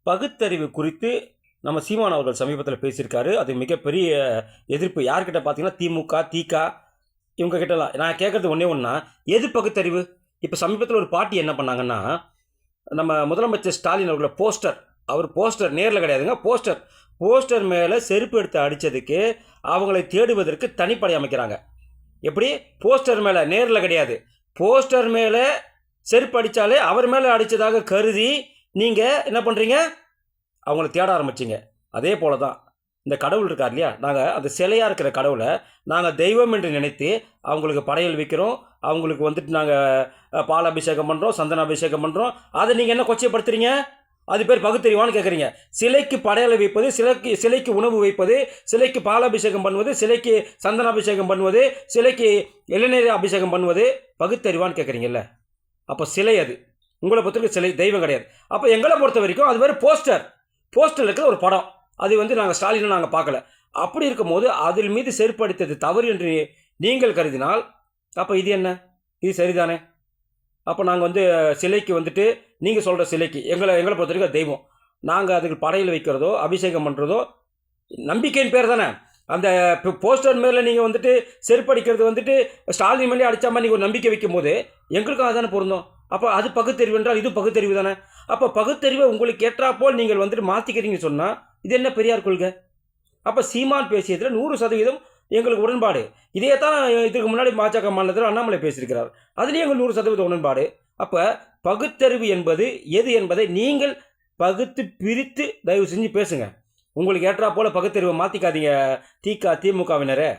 பகுத்தறிவு குறித்து நம்ம சீமான் அவர்கள் சமீபத்தில் பேசியிருக்காரு. அது மிகப்பெரிய எதிர்ப்பு. யார்கிட்ட பார்த்தீங்கன்னா திமுக, திக இவங்க கிட்டலாம். நான் கேட்குறது ஒன்றே ஒன்றா, எது பகுத்தறிவு? இப்போ சமீபத்தில் ஒரு பார்ட்டி என்ன பண்ணாங்கன்னா, நம்ம முதலமைச்சர் ஸ்டாலின் அவர்கள அவர் போஸ்டர் நேரில் கிடையாதுங்க, போஸ்டர் மேலே செருப்பு எடுத்து அடித்ததுக்கு அவங்களை தேடுவதற்கு தனிப்படை அமைக்கிறாங்க. எப்படி? போஸ்டர் மேலே நேரில் கிடையாது, போஸ்டர் மேலே செருப்பு அடித்தாலே அவர் மேலே அடித்ததாக கருதி நீங்கள் என்ன பண்ணுறீங்க? அவங்கள தேட ஆரம்பிச்சிங்க. அதே போல தான் இந்த கடவுள் இருக்கார் இல்லையா, நாங்கள் அந்த சிலையாக இருக்கிற கடவுளை நாங்கள் தெய்வம் என்று நினைத்து அவங்களுக்கு படையல் வைக்கிறோம், அவங்களுக்கு வந்துட்டு நாங்கள் பால் அபிஷேகம் பண்ணுறோம், சந்தன அபிஷேகம் பண்ணுறோம். அதை நீங்கள் என்ன கொச்சைப்படுத்துறீங்க? அது பேர் பகுத்தறிவான்னு கேட்குறீங்க. சிலைக்கு படையலை வைப்பது, சிலைக்கு உணவு வைப்பது, சிலைக்கு பால் அபிஷேகம் பண்ணுவது, சிலைக்கு சந்தன அபிஷேகம் பண்ணுவது, சிலைக்கு இளநீர் அபிஷேகம் பண்ணுவது பகுத்தறிவான்னு கேட்குறீங்கல்ல? அப்போ சிலை அது உங்களை பொறுத்தவரைக்கும் சிலை, தெய்வம் கிடையாது. அப்போ எங்களை பொறுத்த வரைக்கும் அது வேறு போஸ்டர் இருக்கிற ஒரு படம். அது நாங்கள் ஸ்டாலினும் நாங்கள் பார்க்கல. அப்படி இருக்கும்போது அதில் மீது செருப்பு அடித்தது தவறு என்று நீங்கள் கருதினால் அப்போ இது என்ன? இது சரிதானே? அப்போ நாங்கள் சிலைக்கு நீங்கள் சொல்கிற சிலைக்கு எங்களை பொறுத்த வரைக்கும் தெய்வம். நாங்கள் அதுக்கு படையில் வைக்கிறதோ அபிஷேகம் பண்ணுறதோ நம்பிக்கையின் பேர் தானே. அந்த போஸ்டர் மேலே நீங்கள் செருப்பு அடிக்கிறது ஸ்டாலின் மேலே அடித்தா மாதிரி நீங்கள் ஒரு நம்பிக்கை வைக்கும் போது எங்களுக்கும் அதுதானே பொருந்தோம். அப்போ அது பகுத்தறிவு என்றால் இது பகுத்தறிவு தானே. அப்போ பகுத்தறிவை உங்களுக்கு ஏற்றாப்போல் நீங்கள் மாற்றிக்கிறீங்கன்னு சொன்னால் இது என்ன பெரியார் கொள்கை? அப்போ சீமான் பேசியதில் 100% எங்களுக்கு உடன்பாடு. இதே தான் இதுக்கு முன்னாடி பாஜக மாநிலத்தில் அண்ணாமலை பேசியிருக்கிறார், அதுலேயும் எங்களுக்கு 100% உடன்பாடு. அப்போ பகுத்தறிவு என்பது எது என்பதை நீங்கள் பகுத்து பிரித்து தயவு செஞ்சு பேசுங்க. உங்களுக்கு ஏற்றா போல் பகுத்தறிவை மாற்றிக்காதீங்க திமுகவினரே.